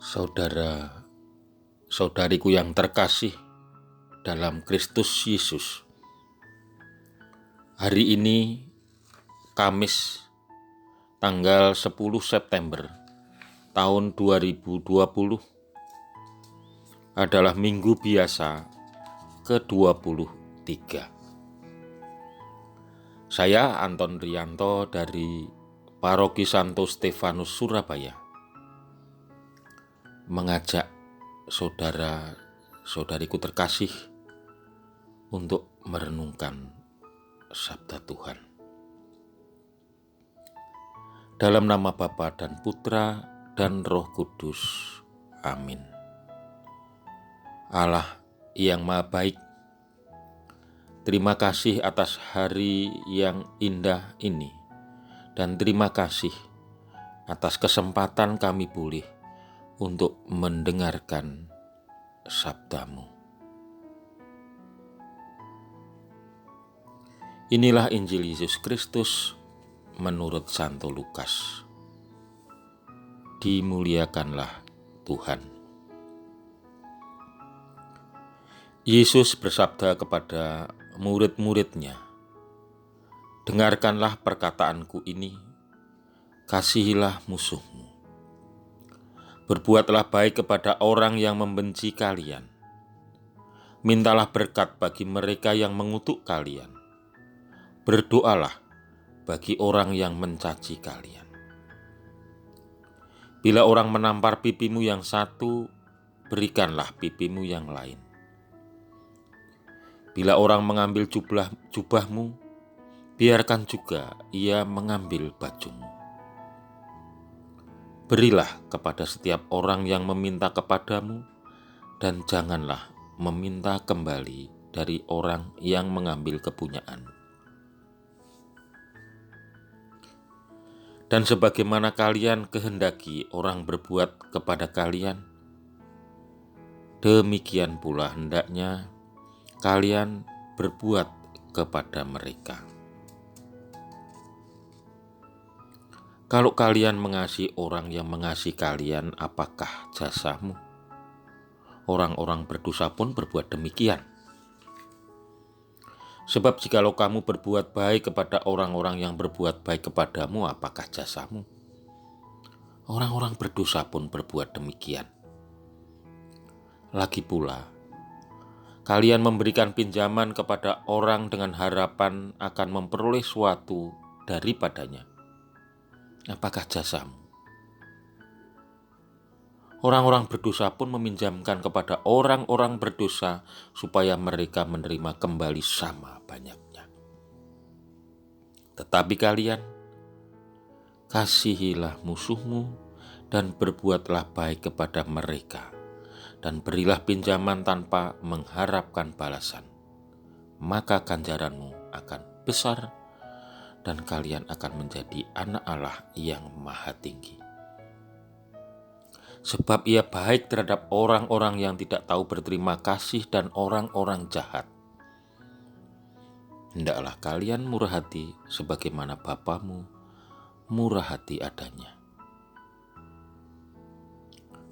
Saudara-saudariku yang terkasih dalam Kristus Yesus, hari ini Kamis tanggal 10 September tahun 2020 adalah minggu biasa ke-23. Saya Anton Rianto dari Paroki Santo Stefanus Surabaya mengajak saudara-saudariku terkasih untuk merenungkan Sabda Tuhan. Dalam nama Bapa dan Putra dan Roh Kudus. Amin. Allah yang Maha Baik, terima kasih atas hari yang indah ini, dan terima kasih atas kesempatan kami boleh untuk mendengarkan sabda-Mu. Inilah Injil Yesus Kristus menurut Santo Lukas. Dimuliakanlah Tuhan. Yesus bersabda kepada murid-muridnya, "Dengarkanlah perkataanku ini, kasihilah musuhmu. Berbuatlah baik kepada orang yang membenci kalian. Mintalah berkat bagi mereka yang mengutuk kalian. Berdoalah bagi orang yang mencaci kalian. Bila orang menampar pipimu yang satu, berikanlah pipimu yang lain. Bila orang mengambil jubahmu, biarkan juga ia mengambil bajumu. Berilah kepada setiap orang yang meminta kepadamu, dan janganlah meminta kembali dari orang yang mengambil kepunyaan. Dan sebagaimana kalian kehendaki orang berbuat kepada kalian, demikian pula hendaknya kalian berbuat kepada mereka. Kalau kalian mengasihi orang yang mengasihi kalian, apakah jasamu? Orang-orang berdosa pun berbuat demikian. Sebab jikalau kamu berbuat baik kepada orang-orang yang berbuat baik kepadamu, apakah jasamu? Orang-orang berdosa pun berbuat demikian. Lagi pula, kalian memberikan pinjaman kepada orang dengan harapan akan memperoleh suatu daripadanya. Apakah jasamu? Orang-orang berdosa pun meminjamkan kepada orang-orang berdosa supaya mereka menerima kembali sama banyaknya. Tetapi kalian, kasihilah musuhmu dan berbuatlah baik kepada mereka, dan berilah pinjaman tanpa mengharapkan balasan. Maka ganjaranmu akan besar, dan kalian akan menjadi anak Allah yang Maha Tinggi. Sebab Ia baik terhadap orang-orang yang tidak tahu berterima kasih dan orang-orang jahat. Hendaklah kalian murah hati sebagaimana Bapamu murah hati adanya.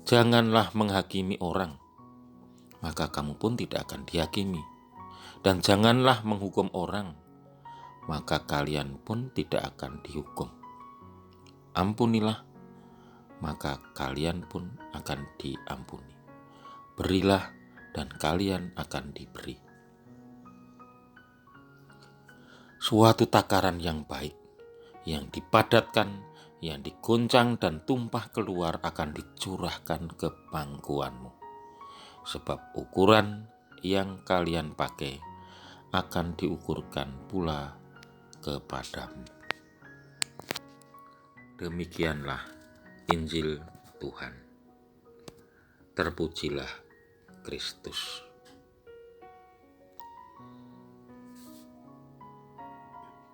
Janganlah menghakimi orang, maka kamu pun tidak akan dihakimi. Dan janganlah menghukum orang, maka kalian pun tidak akan dihukum. Ampunilah, maka kalian pun akan diampuni. Berilah, dan kalian akan diberi. Suatu takaran yang baik, yang dipadatkan, yang diguncang dan tumpah keluar akan dicurahkan ke pangkuanmu. Sebab ukuran yang kalian pakai akan diukurkan pula kepadamu. Demikianlah Injil Tuhan. Terpujilah Kristus.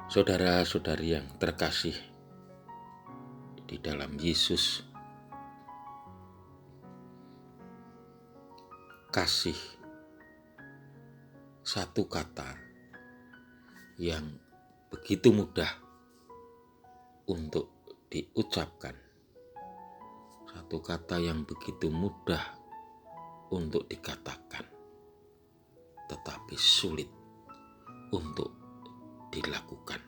Saudara-saudari yang terkasih di dalam Yesus, kasih satu kata yang begitu mudah untuk diucapkan, Satu kata yang begitu mudah untuk dikatakan, tetapi sulit untuk dilakukan.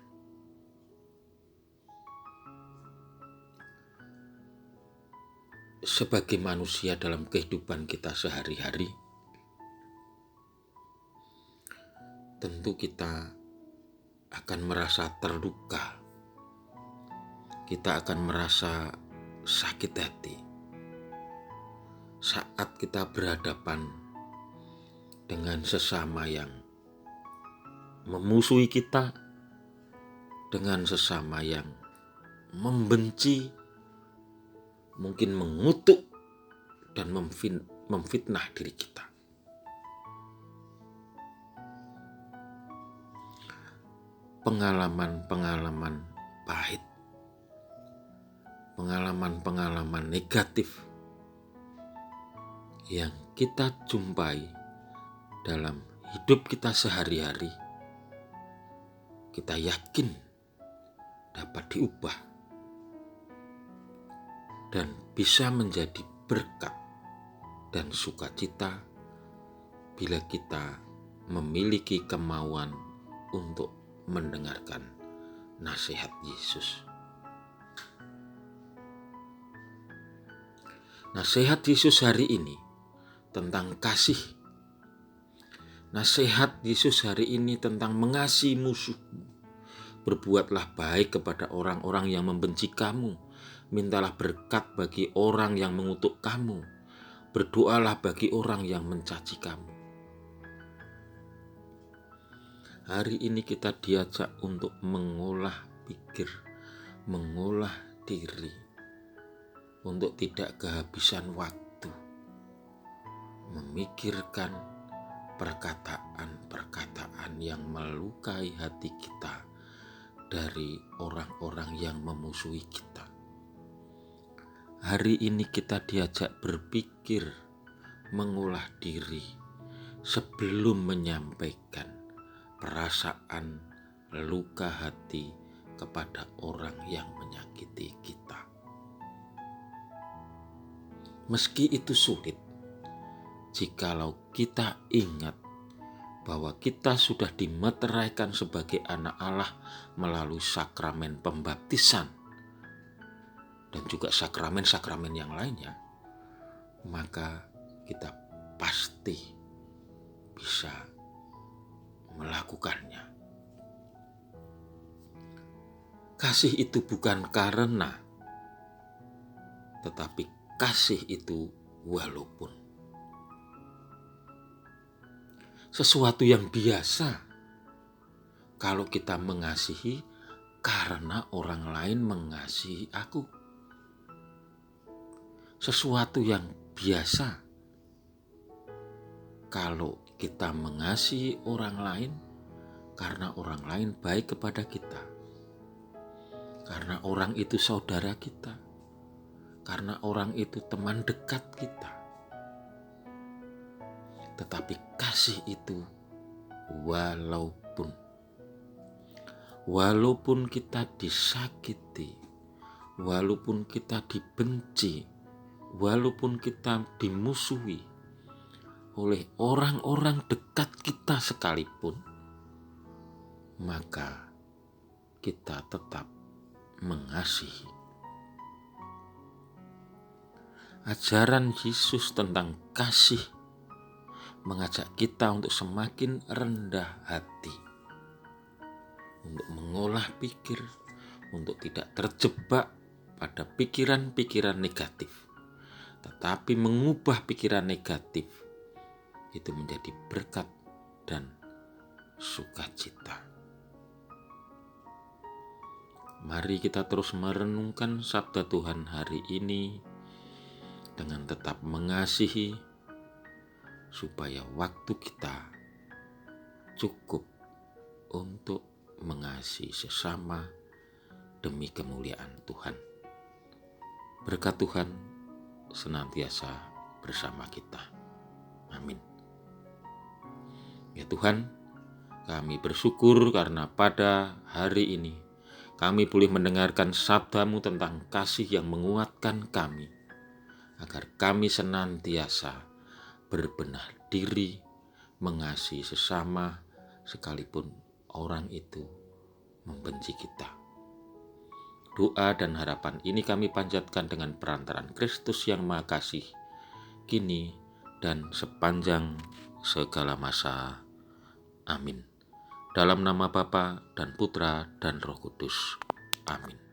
Sebagai manusia dalam kehidupan kita sehari-hari, tentu kita akan merasa terluka. Kita akan merasa sakit hati saat kita berhadapan dengan sesama yang memusuhi kita, dengan sesama yang membenci, mungkin mengutuk dan memfitnah diri kita. Pengalaman-pengalaman pahit, pengalaman-pengalaman negatif yang kita jumpai dalam hidup kita sehari-hari, kita yakin dapat diubah dan bisa menjadi berkat dan sukacita bila kita memiliki kemauan untuk mendengarkan nasihat Yesus. Nasihat Yesus hari ini tentang kasih. Nasihat Yesus hari ini tentang mengasihi musuhmu. Berbuatlah baik kepada orang-orang yang membenci kamu. Mintalah berkat bagi orang yang mengutuk kamu. Berdoalah bagi orang yang mencaci kamu. Hari ini kita diajak untuk mengolah pikir, mengolah diri, untuk tidak kehabisan waktu memikirkan perkataan-perkataan yang melukai hati kita dari orang-orang yang memusuhi kita. Hari ini kita diajak berpikir, mengolah diri sebelum menyampaikan perasaan luka hati kepada orang yang menyakiti kita. Meski itu sulit, jikalau kita ingat bahwa kita sudah dimeteraikan sebagai anak Allah melalui sakramen pembaptisan dan juga sakramen-sakramen yang lainnya, maka kita pasti bisa melakukannya. Kasih itu bukan karena, tetapi kasih itu walaupun. Sesuatu yang biasa kalau kita mengasihi karena orang lain mengasihi aku. Sesuatu yang biasa kalau kita mengasihi orang lain karena orang lain baik kepada kita, karena orang itu saudara kita, karena orang itu teman dekat kita. Tetapi kasih itu walaupun kita disakiti, walaupun kita dibenci, walaupun kita dimusuhi oleh orang-orang dekat kita sekalipun, maka kita tetap mengasihi. Ajaran Yesus tentang kasih mengajak kita untuk semakin rendah hati, untuk mengolah pikir, untuk tidak terjebak pada pikiran-pikiran negatif, tetapi mengubah pikiran negatif itu menjadi berkat dan sukacita. Mari kita terus merenungkan sabda Tuhan hari ini dengan tetap mengasihi, supaya waktu kita cukup untuk mengasihi sesama demi kemuliaan Tuhan. Berkat Tuhan senantiasa bersama kita. Amin. Ya Tuhan, kami bersyukur karena pada hari ini kami boleh mendengarkan sabda-Mu tentang kasih yang menguatkan kami. agar kami senantiasa berbenah diri, mengasihi sesama, sekalipun orang itu membenci kita. Doa dan harapan ini kami panjatkan dengan perantaraan Kristus yang Maha Kasih, kini dan sepanjang segala masa. Amin. Dalam nama Bapa dan Putra dan Roh Kudus. Amin.